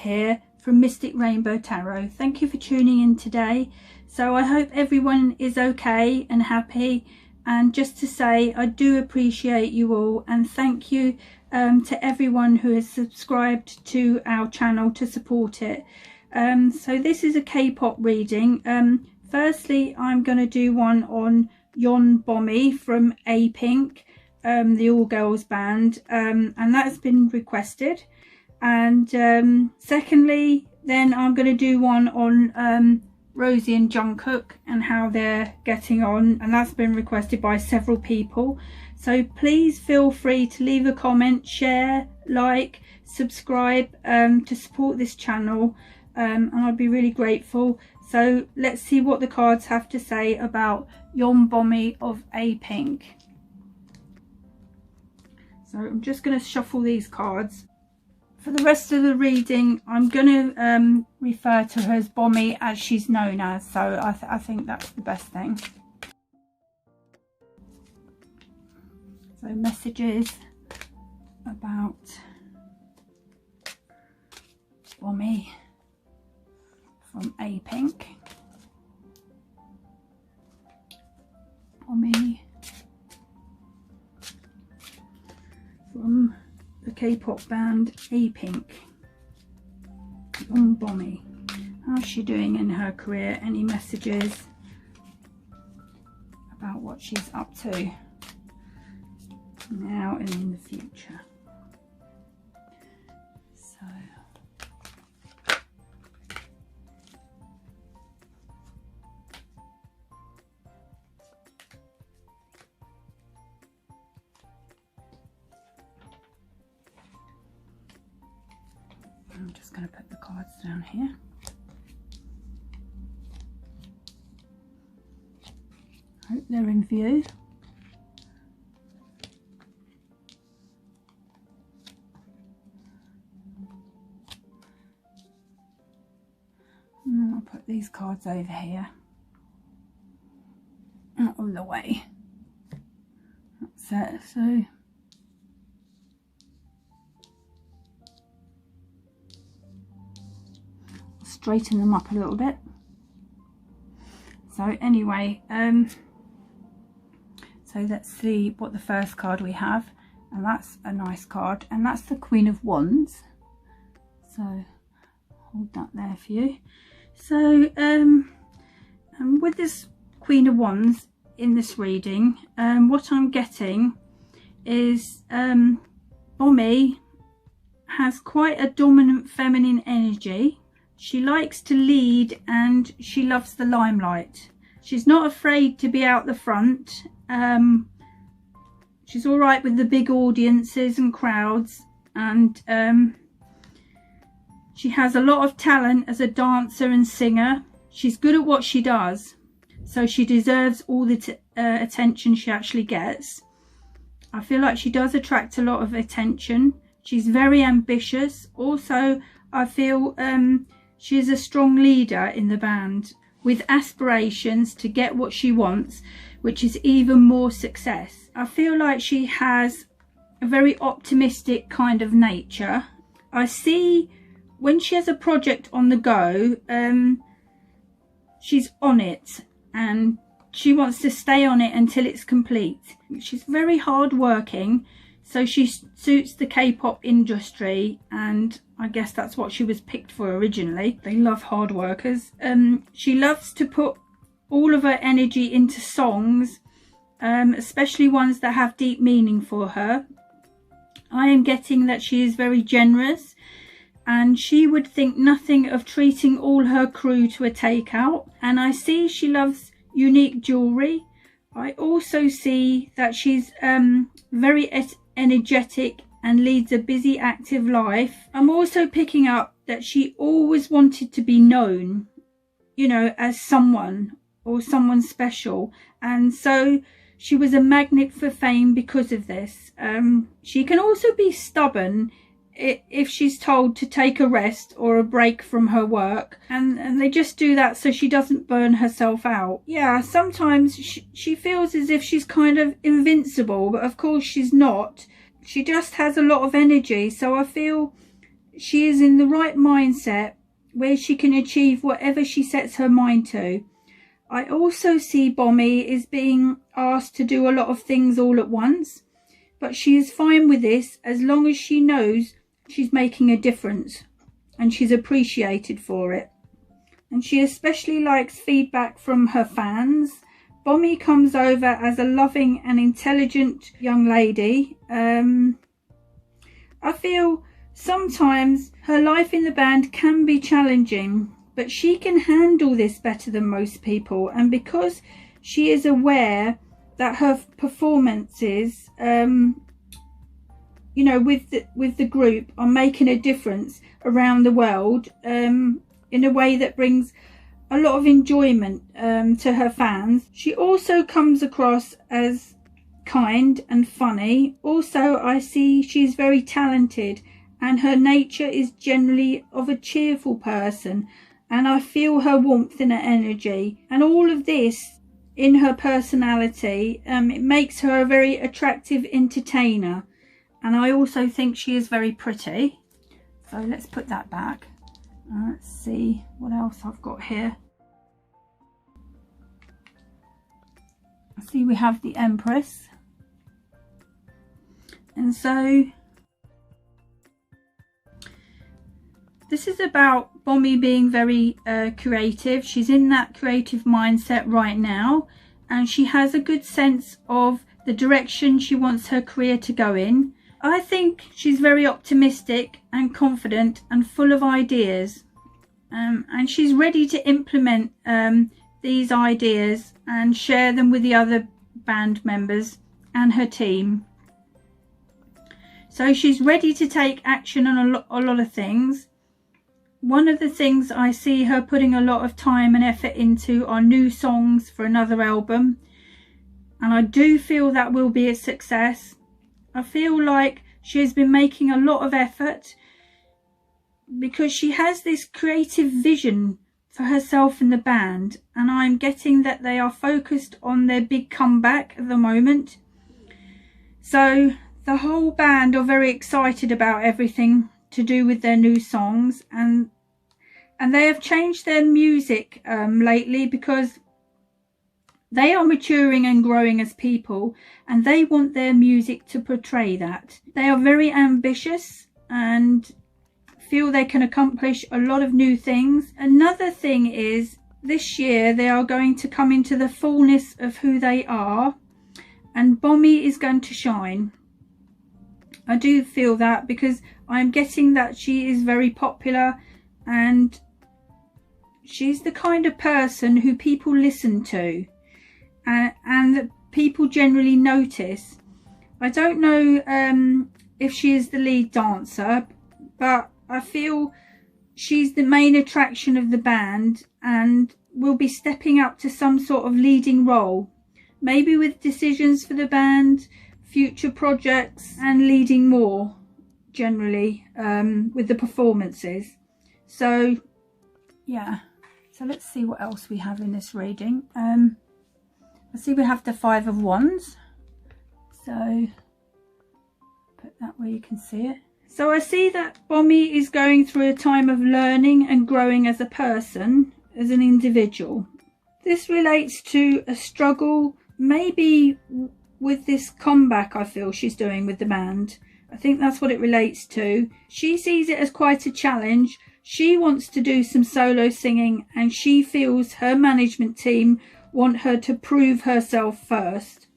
here from Mystic Rainbow Tarot. Thank you for tuning in today. So I hope everyone is okay and happy, and just to say I do appreciate you all, and thank you to everyone who has subscribed to our channel to support it. So this is a K-pop reading. Firstly, I'm going to do one on YOON BOMI from APink, the all-girls band, and that's been requested. And secondly, then I'm going to do one on Rosie and Jungkook and how they're getting on, and that's been requested by several people. So please feel free to leave a comment, share, like, subscribe to support this channel, and I'd be really grateful. So let's see what the cards have to say about YOON BOMI of APink. So I'm just going to shuffle these cards. For the rest of the reading, I'm going to refer to her as Bomi, as she's known as, so I think that's the best thing. So messages about Bomi from APink. Bomi from the K-pop band APink. YOON BOMI. How's she doing in her career? Any messages about what she's up to now and in the future? So I'm just going to put the cards down here. Hope they're in view. And I'll put these cards over here, out of the way. That's it. So straighten them up a little bit. So anyway, so let's see what the first card we have, and that's a nice card, and that's the Queen of Wands. So hold that there for you. So and with this Queen of Wands in this reading, what I'm getting is Bomi has quite a dominant feminine energy. She likes to lead and she loves the limelight. She's not afraid to be out the front. She's all right with the big audiences and crowds, and she has a lot of talent as a dancer and singer. She's good at what she does, so she deserves all the attention she actually gets. I feel like she does attract a lot of attention. She's very ambitious. Also, I feel she is a strong leader in the band with aspirations to get what she wants, which is even more success. I feel like she has a very optimistic kind of nature. I see when she has a project on the go, she's on it and she wants to stay on it until it's complete. She's very hard working, so she suits the K-pop industry, and I guess that's what she was picked for originally. They love hard workers. She loves to put all of her energy into songs, especially ones that have deep meaning for her. I am getting that she is very generous, and she would think nothing of treating all her crew to a takeout. And I see she loves unique jewellery. I also see that she's very energetic and leads a busy, active life. I'm also picking up that she always wanted to be known, you know, as someone or someone special, and so she was a magnet for fame because of this. She can also be stubborn if she's told to take a rest or a break from her work, and they just do that so she doesn't burn herself out. Yeah, sometimes she feels as if she's kind of invincible, but of course she's not. She just has a lot of energy, so I feel she is in the right mindset where she can achieve whatever she sets her mind to. I also see Bomi as being asked to do a lot of things all at once, but she is fine with this as long as she knows she's making a difference and she's appreciated for it. And she especially likes feedback from her fans. Bomi comes over as a loving and intelligent young lady. I feel sometimes her life in the band can be challenging, but she can handle this better than most people. And because she is aware that her performances, you know, with the group are making a difference around the world, in a way that brings a lot of enjoyment to her fans. She also comes across as kind and funny. Also, I see she's very talented and her nature is generally of a cheerful person, and I feel her warmth and her energy, and all of this in her personality, it makes her a very attractive entertainer. And I also think she is very pretty. So let's put that back. Let's see what else I've got here. I see we have the Empress. And so this is about Bomi being very creative. She's in that creative mindset right now, and she has a good sense of the direction she wants her career to go in. I think she's very optimistic and confident and full of ideas, and she's ready to implement these ideas and share them with the other band members and her team. So she's ready to take action on a lot of things. One of the things I see her putting a lot of time and effort into are new songs for another album, and I do feel that will be a success. I feel like she has been making a lot of effort because she has this creative vision for herself and the band, and I'm getting that they are focused on their big comeback at the moment. So the whole band are very excited about everything to do with their new songs, and they have changed their music lately because they are maturing and growing as people, and they want their music to portray that. They are very ambitious and feel they can accomplish a lot of new things. Another thing is, this year they are going to come into the fullness of who they are, and Bomi is going to shine. I do feel that because I'm getting that she is very popular, and she's the kind of person who people listen to, and people generally notice. I don't know if she is the lead dancer, but I feel she's the main attraction of the band and will be stepping up to some sort of leading role, maybe with decisions for the band, future projects, and leading more generally with the performances. So yeah, so let's see what else we have in this reading. I see we have the Five of Wands, so put that where you can see it. So I see that Bomi is going through a time of learning and growing as a person, as an individual. This relates to a struggle maybe with this comeback I feel she's doing with the band. I think that's what it relates to. She sees it as quite a challenge. She wants to do some solo singing, and she feels her management team want her to prove herself first.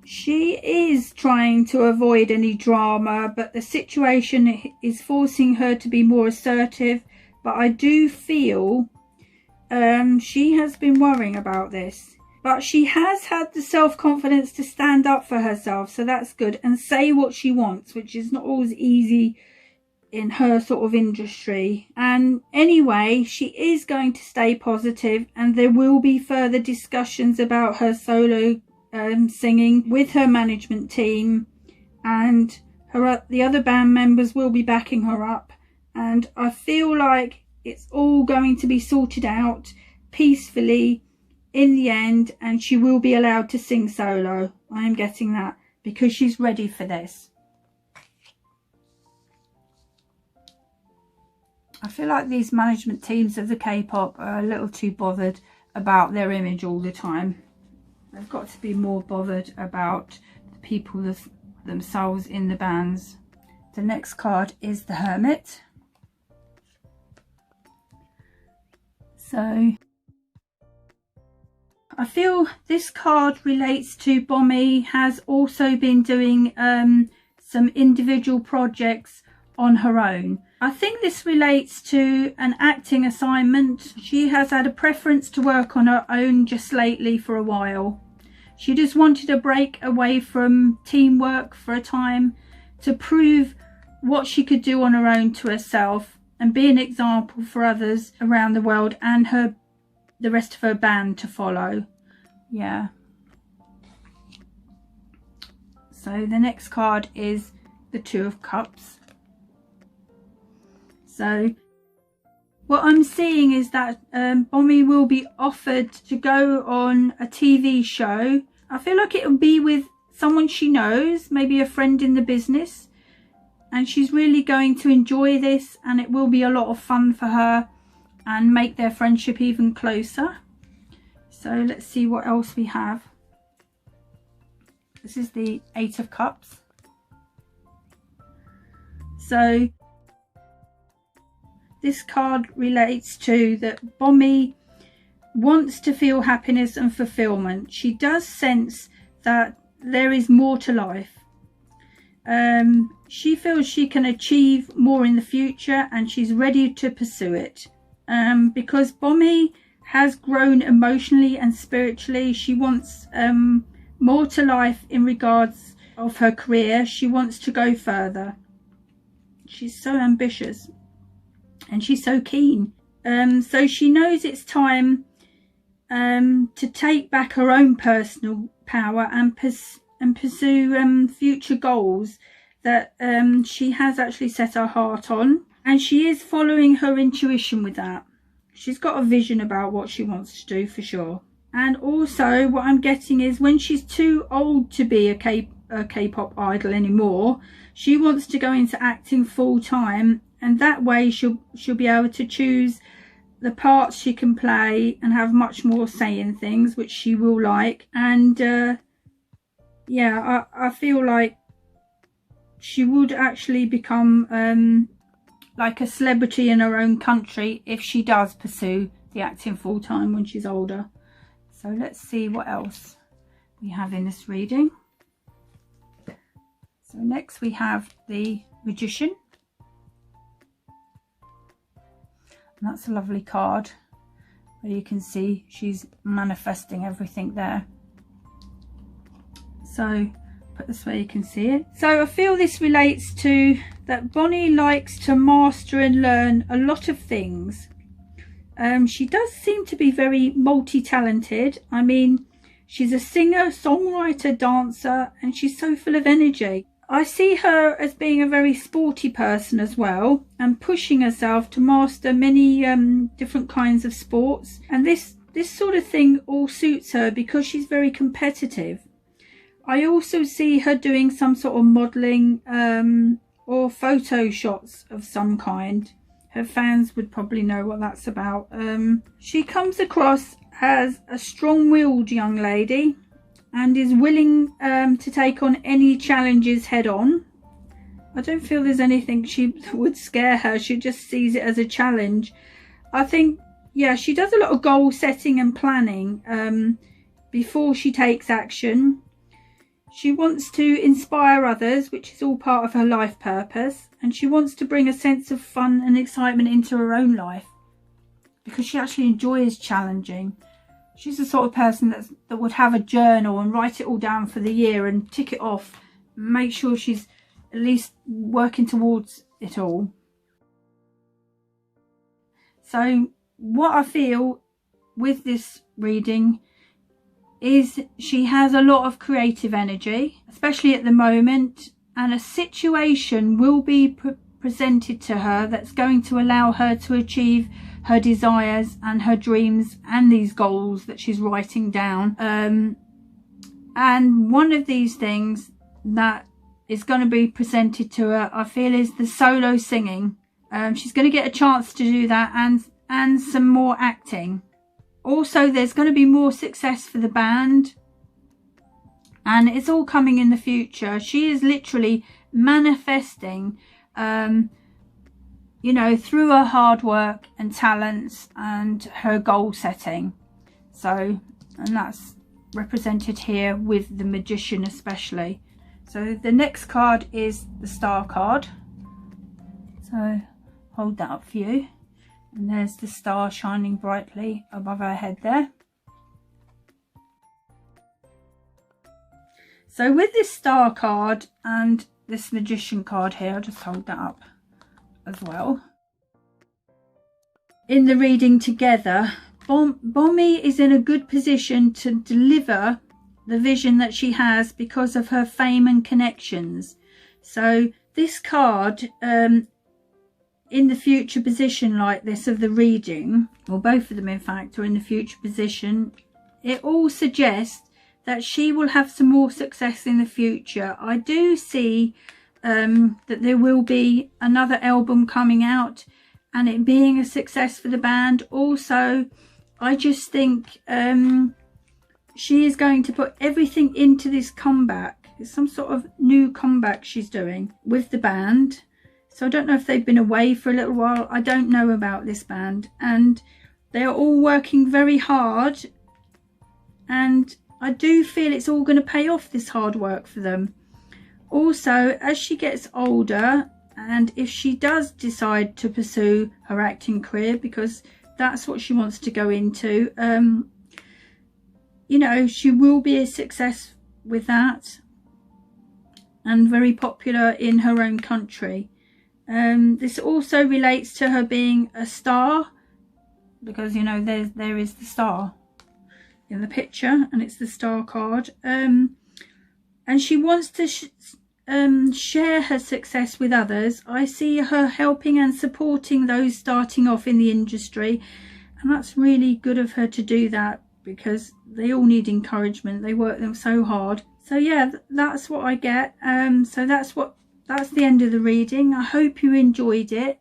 She is trying to avoid any drama, but the situation is forcing her to be more assertive. But I do feel she has been worrying about this. But she has had the self-confidence to stand up for herself, so that's good, and say what she wants, which is not always easy in her sort of industry. And anyway, she is going to stay positive, and there will be further discussions about her solo singing with her management team, and the other band members will be backing her up, and I feel like it's all going to be sorted out peacefully in the end, and she will be allowed to sing solo. I am getting that because she's ready for this. I feel like these management teams of the K-pop are a little too bothered about their image all the time. They've got to be more bothered about the people themselves in the bands. The next card is the Hermit. So I feel this card relates to BOMI has also been doing some individual projects on her own. I think this relates to an acting assignment. She has had a preference to work on her own just lately for a while. She just wanted a break away from teamwork for a time to prove what she could do on her own to herself and be an example for others around the world and the rest of her band to follow. Yeah. So the next card is the Two of Cups. So what I'm seeing is that BOMI will be offered to go on a TV show. I feel like it will be with someone she knows, maybe a friend in the business. And she's really going to enjoy this, and it will be a lot of fun for her and make their friendship even closer. So let's see what else we have. This is the Eight of Cups. So this card relates to that BOMI wants to feel happiness and fulfillment. She does sense that there is more to life. She feels she can achieve more in the future, and she's ready to pursue it. Because BOMI has grown emotionally and spiritually, she wants more to life in regards of her career. She wants to go further. She's so ambitious and she's so keen. So she knows it's time to take back her own personal power and pursue future goals that she has actually set her heart on, and she is following her intuition with that. She's got a vision about what she wants to do for sure. And also what I'm getting is when she's too old to be a K-pop idol anymore, she wants to go into acting full time, and that way she'll be able to choose the parts she can play and have much more say in things, which she will like. And yeah, I feel like she would actually become like a celebrity in her own country if she does pursue the acting full time when she's older. So let's see what else we have in this reading. So next we have the Magician. And that's a lovely card where you can see she's manifesting everything there. So put this where you can see it. So I feel this relates to that BOMI likes to master and learn a lot of things. She does seem to be very multi-talented. I mean, she's a singer, songwriter, dancer, and she's so full of energy. I see her as being a very sporty person as well, and pushing herself to master many different kinds of sports. And this sort of thing all suits her because she's very competitive. I also see her doing some sort of modelling or photo shots of some kind. Her fans would probably know what that's about. She comes across as a strong-willed young lady and is willing to take on any challenges head on. I don't feel there's anything she would scare her. She just sees it as a challenge. I think, yeah, she does a lot of goal setting and planning before she takes action. She wants to inspire others, which is all part of her life purpose. And she wants to bring a sense of fun and excitement into her own life because she actually enjoys challenging. She's the sort of person that would have a journal and write it all down for the year and tick it off. Make sure she's at least working towards it all. So what I feel with this reading is she has a lot of creative energy, especially at the moment, and a situation will be presented to her that's going to allow her to achieve her desires and her dreams and these goals that she's writing down. And one of these things that is going to be presented to her, I feel, is the solo singing. She's going to get a chance to do that, and some more acting. Also, there's going to be more success for the band, and it's all coming in the future. She is literally manifesting, you know, through her hard work and talents and her goal setting. So, and that's represented here with the Magician especially. So the next card is the Star card. So hold that up for you. And there's the star shining brightly above her head there. So with this Star card and this Magician card here, I'll just hold that up as well. In the reading together, Bomi is in a good position to deliver the vision that she has because of her fame and connections. So this card, in the future position like this of the reading, or both of them in fact are in the future position, it all suggests that she will have some more success in the future. I do see that there will be another album coming out and it being a success for the band. Also, I just think she is going to put everything into this comeback. It's some sort of new comeback she's doing with the band. So I don't know if they've been away for a little while. I don't know about this band. And they are all working very hard. And I do feel it's all going to pay off, this hard work for them. Also, as she gets older, and if she does decide to pursue her acting career, because that's what she wants to go into, you know, she will be a success with that and very popular in her own country. This also relates to her being a star, because, you know, there is the star in the picture, and it's the Star card. And she wants to share her success with others. I see her helping and supporting those starting off in the industry, and that's really good of her to do that, because they all need encouragement. They work them so hard. So yeah, that's what I get. So that's the end of the reading. I hope you enjoyed it.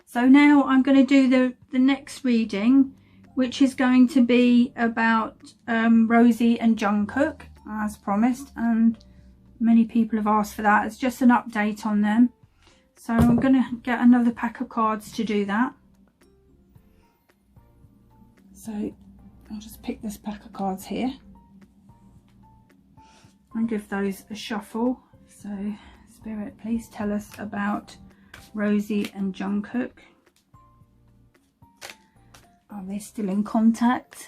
So now I'm going to do the next reading, which is going to be about Rosie and Jungkook, as promised, and many people have asked for that. It's just an update on them. So I'm going to get another pack of cards to do that. So I'll just pick this pack of cards here and give those a shuffle. So Spirit, please tell us about Rosie and Jungkook. Are they still in contact?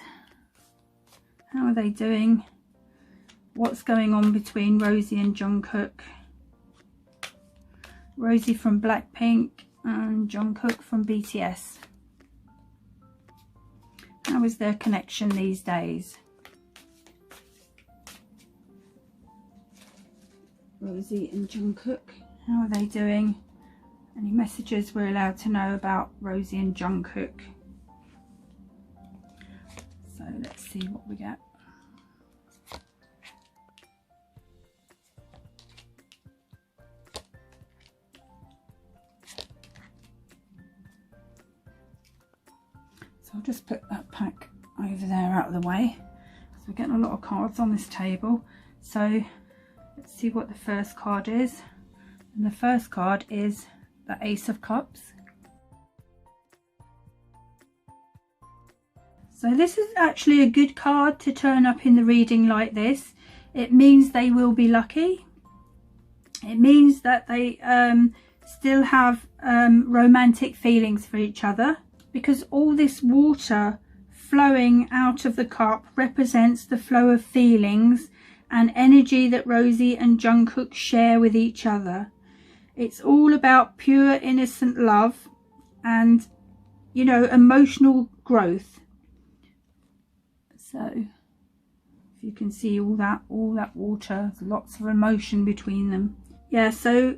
How are they doing? What's going on between Rosie and Jungkook? Rosie from BLACKPINK and Jungkook from BTS. How is their connection these days? Rosie and Jungkook, how are they doing? Any messages we're allowed to know about Rosie and Jungkook? So let's see what we get. So I'll just put that pack over there out of the way. So we're getting a lot of cards on this table. So let's see what the first card is. And the first card is the Ace of Cups. So this is actually a good card to turn up in the reading like this. It means they will be lucky. It means that they still have romantic feelings for each other, because all this water flowing out of the cup represents the flow of feelings and energy that Rosie and Jungkook share with each other. It's all about pure innocent love and, you know, emotional growth. So if you can see all that water, there's lots of emotion between them. Yeah, so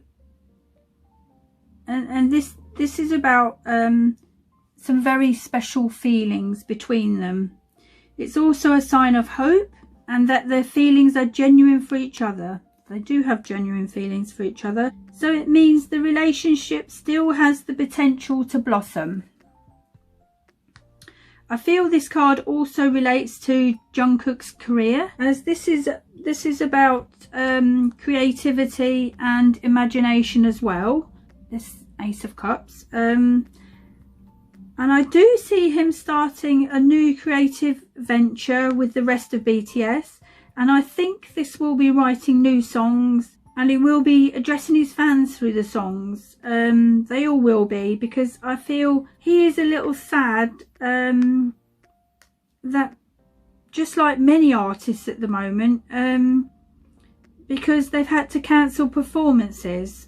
and this is about some very special feelings between them. It's also a sign of hope and that their feelings are genuine for each other. They do have genuine feelings for each other. So it means the relationship still has the potential to blossom. I feel this card also relates to Jungkook's career, as this is about creativity and imagination as well. This Ace of Cups. And I do see him starting a new creative venture with the rest of BTS. And I think this will be writing new songs, and he will be addressing his fans through the songs. They all will be, because I feel he is a little sad that, just like many artists at the moment, because they've had to cancel performances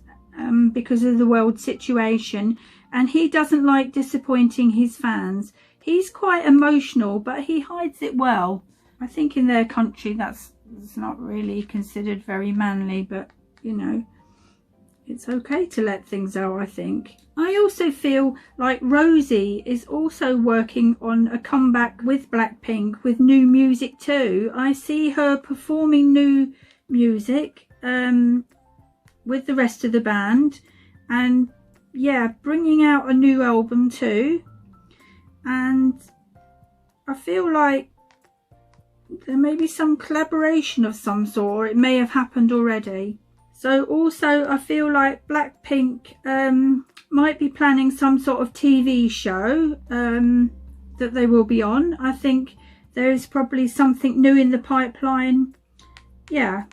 because of the world situation, and he doesn't like disappointing his fans. He's quite emotional, but he hides it well. I think in their country that's not really considered very manly, but you know, it's okay to let things out, I think. I also feel like Rosie is also working on a comeback with BLACKPINK with new music too. I see her performing new music with the rest of the band, and yeah, bringing out a new album too. And I feel like there may be some collaboration of some sort, or it may have happened already. So also I feel like BLACKPINK might be planning some sort of TV show that they will be on. I think there is probably something new in the pipeline. Yeah,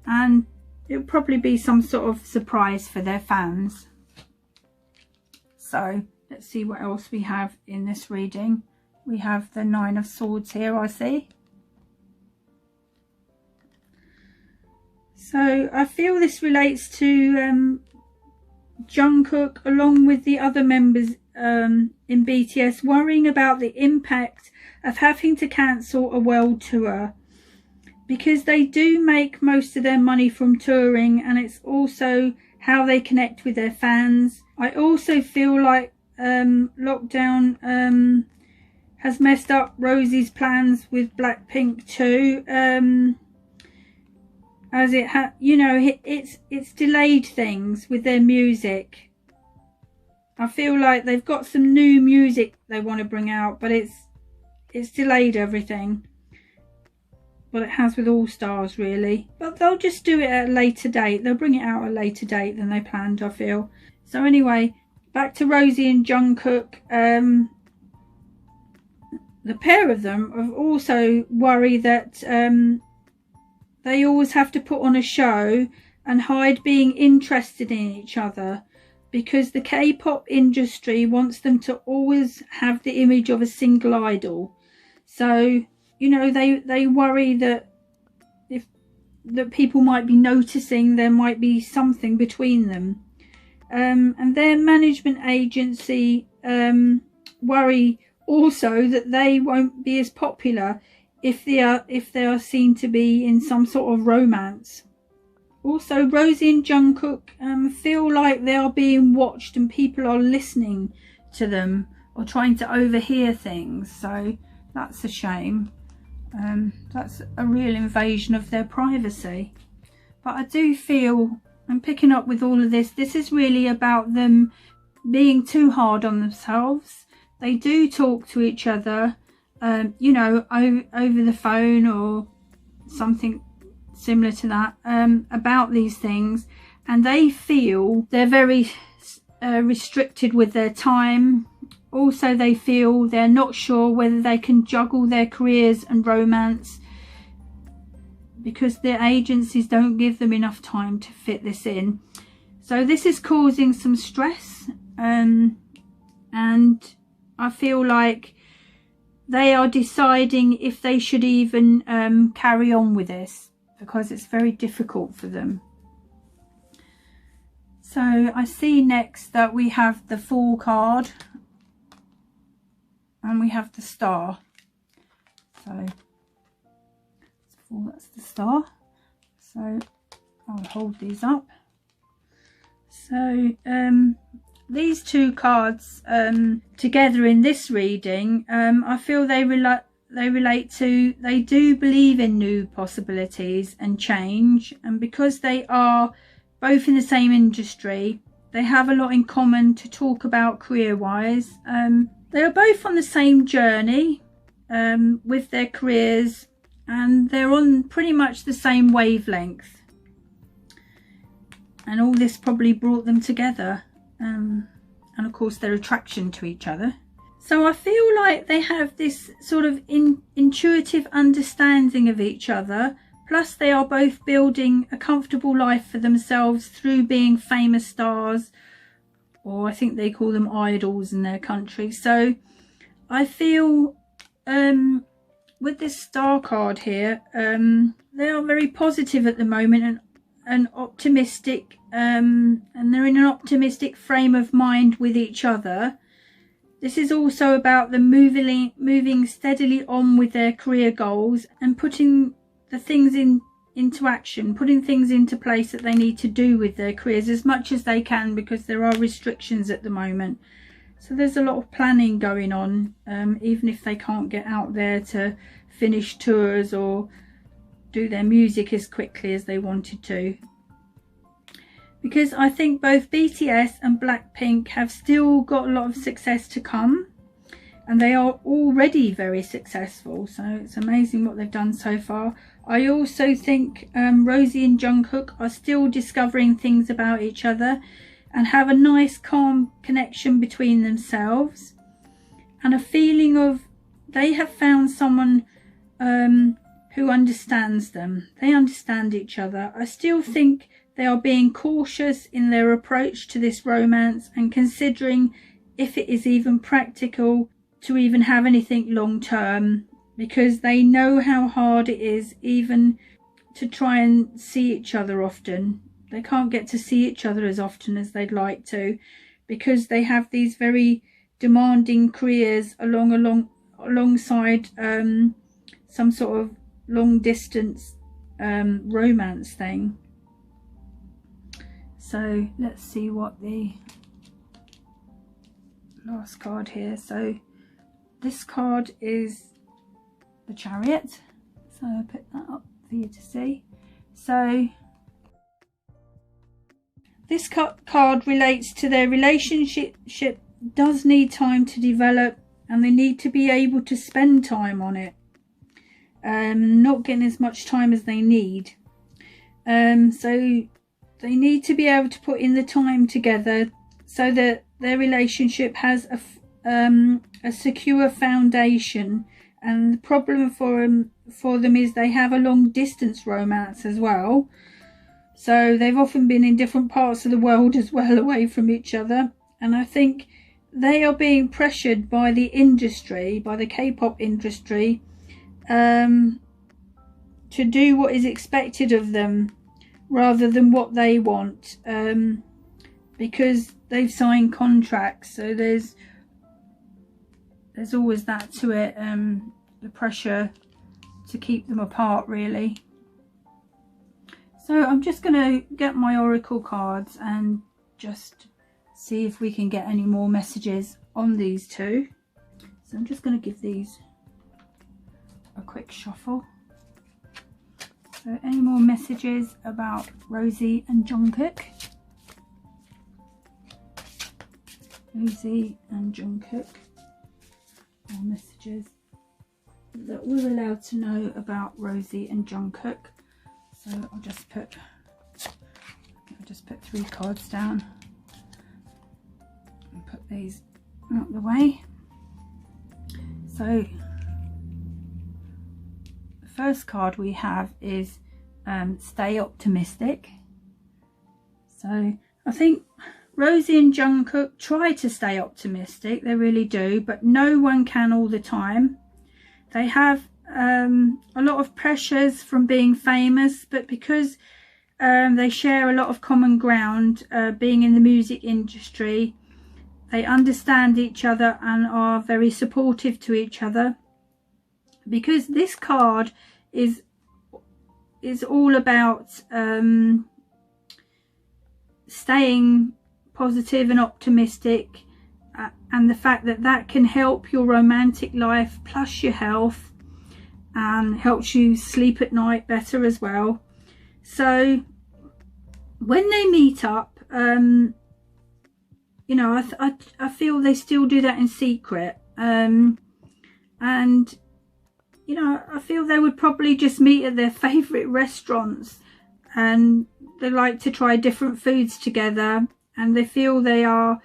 and it'll probably be some sort of surprise for their fans. So let's see what else we have in this reading. We have the Nine of Swords here, I see. So I feel this relates to Jungkook along with the other members in BTS worrying about the impact of having to cancel a world tour, because they do make most of their money from touring, and it's also how they connect with their fans. I also feel like lockdown has messed up Rosie's plans with BLACKPINK too, as it had, you know, it's delayed things with their music. I feel like they've got some new music they want to bring out, but it's delayed everything. Well, it has with all stars really, but they'll just do it at a later date. They'll bring it out at a later date than they planned, I feel. So anyway, back to Rosie and Jungkook. The pair of them have also worry that they always have to put on a show and hide being interested in each other, because the K-pop industry wants them to always have the image of a single idol. So, you know, they worry that that people might be noticing there might be something between them. And their management agency worry also that they won't be as popular if they are seen to be in some sort of romance. Also, Rosie and Jungkook feel like they are being watched and people are listening to them or trying to overhear things. So that's a shame. That's a real invasion of their privacy. But I do feel, I'm picking up with all of this, this is really about them being too hard on themselves. They do talk to each other, you know, over the phone or something similar to that, about these things, and they feel they're very restricted with their time. Also, they feel they're not sure whether they can juggle their careers and romance, because their agencies don't give them enough time to fit this in. So this is causing some stress, and I feel like they are deciding if they should even carry on with this, because it's very difficult for them. So I see next that we have the Fool card and we have the Star. So that's the Star. So I'll hold these up. So these two cards together in this reading, I feel they they relate to, they do believe in new possibilities and change, and because they are both in the same industry, they have a lot in common to talk about career-wise. They are both on the same journey with their careers, and they're on pretty much the same wavelength, and all this probably brought them together, and of course their attraction to each other. So I feel like they have this sort of intuitive understanding of each other, plus they are both building a comfortable life for themselves through being famous stars, or I think they call them idols in their country. So I feel with this star card here, they are very positive at the moment and optimistic, and they're in an optimistic frame of mind with each other. This is also about them moving steadily on with their career goals and putting the things into action, putting things into place that they need to do with their careers as much as they can, because there are restrictions at the moment. So there's a lot of planning going on, even if they can't get out there to finish tours or do their music as quickly as they wanted to. Because I think both BTS and BLACKPINK have still got a lot of success to come, and they are already very successful, so it's amazing what they've done so far. I also think Rosie and Jungkook are still discovering things about each other and have a nice calm connection between themselves, and a feeling of they have found someone who understands them. They understand each other. I still think they are being cautious in their approach to this romance and considering if it is even practical to even have anything long term, because they know how hard it is even to try and see each other often. They can't get to see each other as often as they'd like to, because they have these very demanding careers alongside some sort of long distance romance thing. So let's see what the last card here. So this card is the Chariot. So I'll put that up for you to see. So this card relates to their relationship does need time to develop, and they need to be able to spend time on it. Not getting as much time as they need. So they need to be able to put in the time together so that their relationship has a secure foundation. And the problem for them is they have a long distance romance as well. So they've often been in different parts of the world as well, away from each other. And I think they are being pressured by the industry, by the K-pop industry, to do what is expected of them rather than what they want, because they've signed contracts. So there's always that to it, the pressure to keep them apart, really. So I'm just going to get my oracle cards and just see if we can get any more messages on these two. So I'm just going to give these a quick shuffle. So any more messages about Rosie and Jungkook? Rosie and Jungkook. More messages that we're allowed to know about Rosie and Jungkook. So I'll just put 3 cards down and put these out of the way. So the first card we have is stay optimistic. So I think Rosie and Jungkook try to stay optimistic, they really do, but no one can all the time. They have a lot of pressures from being famous, but because they share a lot of common ground, being in the music industry, they understand each other and are very supportive to each other. Because this card is all about staying positive and optimistic, and the fact that that can help your romantic life plus your health. and helps you sleep at night better as well. So when they meet up, you know, I feel they still do that in secret, and you know, I feel they would probably just meet at their favourite restaurants, and they like to try different foods together, and they feel they are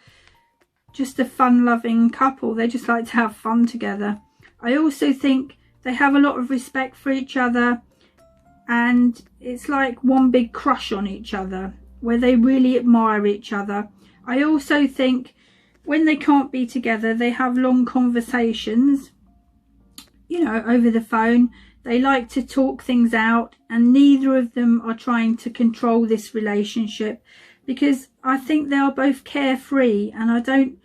just a fun-loving couple. They just like to have fun together. I also think they have a lot of respect for each other, and it's like one big crush on each other, where they really admire each other. I also think when they can't be together, they have long conversations, you know, over the phone. They like to talk things out, and neither of them are trying to control this relationship, because I think they are both carefree, and I don't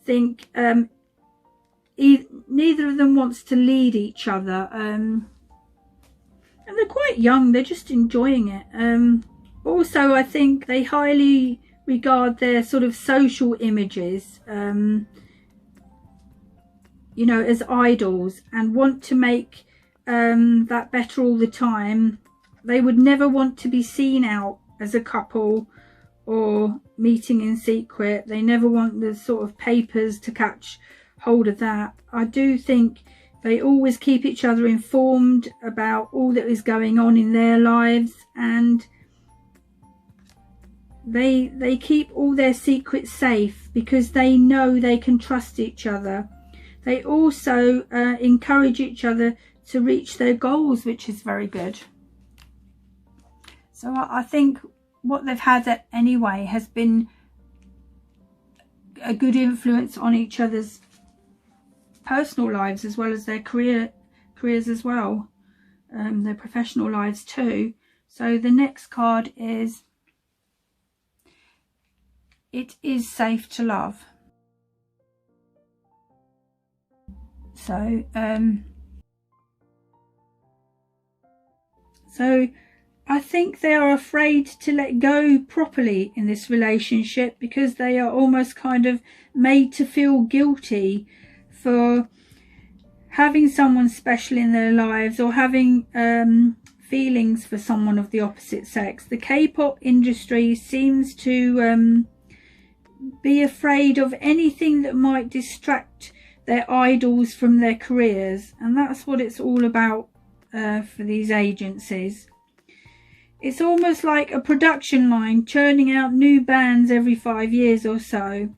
think neither of them wants to lead each other, and they're quite young, they're just enjoying it. Also, I think they highly regard their sort of social images, you know, as idols, and want to make that better all the time. They would never want to be seen out as a couple or meeting in secret. They never want the sort of papers to catch hold of that. I do think they always keep each other informed about all that is going on in their lives, and they keep all their secrets safe because they know they can trust each other. They also encourage each other to reach their goals, which is very good. So I think what they've had anyway has been a good influence on each other's personal lives, as well as their careers as well, their professional lives too. So the next card is "It is safe to love." So I think they are afraid to let go properly in this relationship, because they are almost kind of made to feel guilty for having someone special in their lives, or having feelings for someone of the opposite sex. The K-pop industry seems to be afraid of anything that might distract their idols from their careers, and that's what it's all about for these agencies. It's almost like a production line churning out new bands every 5 years or so.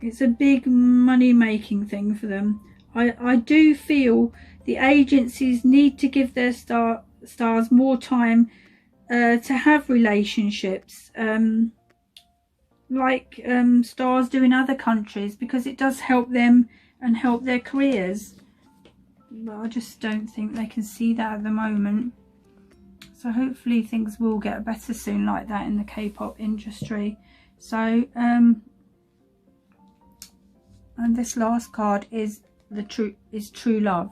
It's a big money making thing for them. I do feel the agencies need to give their stars more time to have relationships, like stars do in other countries, because it does help them and help their careers. But I just don't think they can see that at the moment. So hopefully things will get better soon like that in the K-pop industry. So and this last card is true love.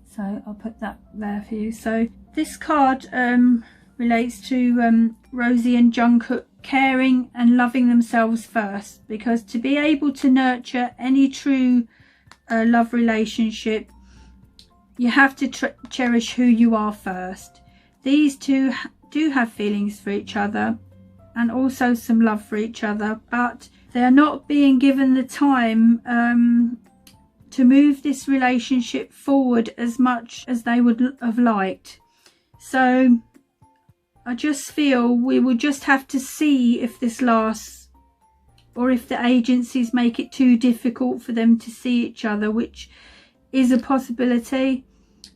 So I'll put that there for you. So this card relates to Rosie and Jungkook caring and loving themselves first, because to be able to nurture any true love relationship, you have to cherish who you are first. These two do have feelings for each other, and also some love for each other, but they are not being given the time to move this relationship forward as much as they would have liked. So I just feel we will just have to see if this lasts, or if the agencies make it too difficult for them to see each other, which is a possibility.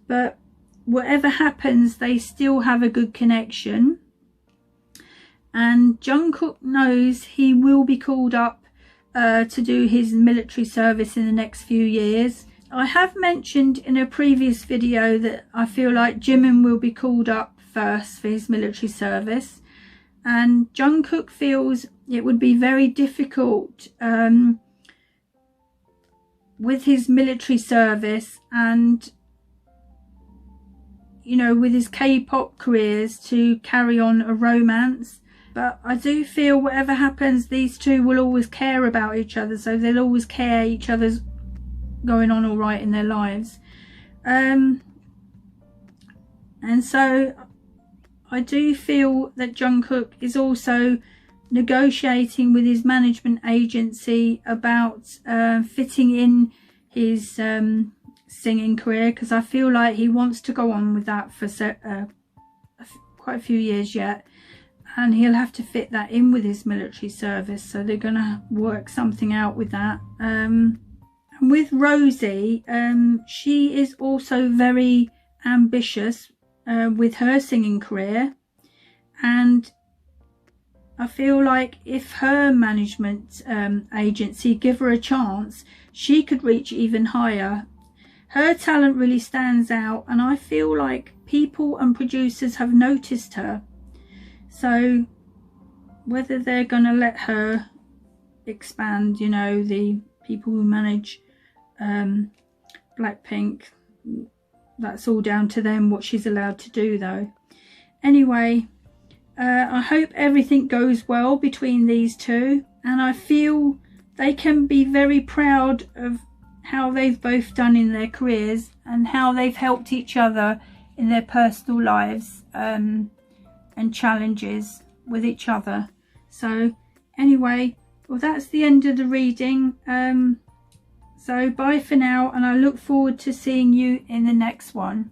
But whatever happens, they still have a good connection, and Jungkook knows he will be called up to do his military service in the next few years. I have mentioned in a previous video that I feel like Jimin will be called up first for his military service, and Jungkook feels it would be very difficult with his military service, and you know, with his K-pop careers, to carry on a romance. But I do feel whatever happens, these two will always care about each other, so they'll always care each other's going on all right in their lives. And so I do feel that Jungkook is also negotiating with his management agency about fitting in his singing career, because I feel like he wants to go on with that for quite a few years yet, and he'll have to fit that in with his military service, so they're gonna work something out with that. And with Rosie, she is also very ambitious with her singing career, and I feel like if her management agency give her a chance, she could reach even higher. Her talent really stands out, and I feel like people and producers have noticed her. So whether they're going to let her expand, you know, the people who manage BLACKPINK, that's all down to them, what she's allowed to do though. Anyway, I hope everything goes well between these two, and I feel they can be very proud of how they've both done in their careers and how they've helped each other in their personal lives and challenges with each other. So anyway, well, that's the end of the reading. So bye for now, and I look forward to seeing you in the next one.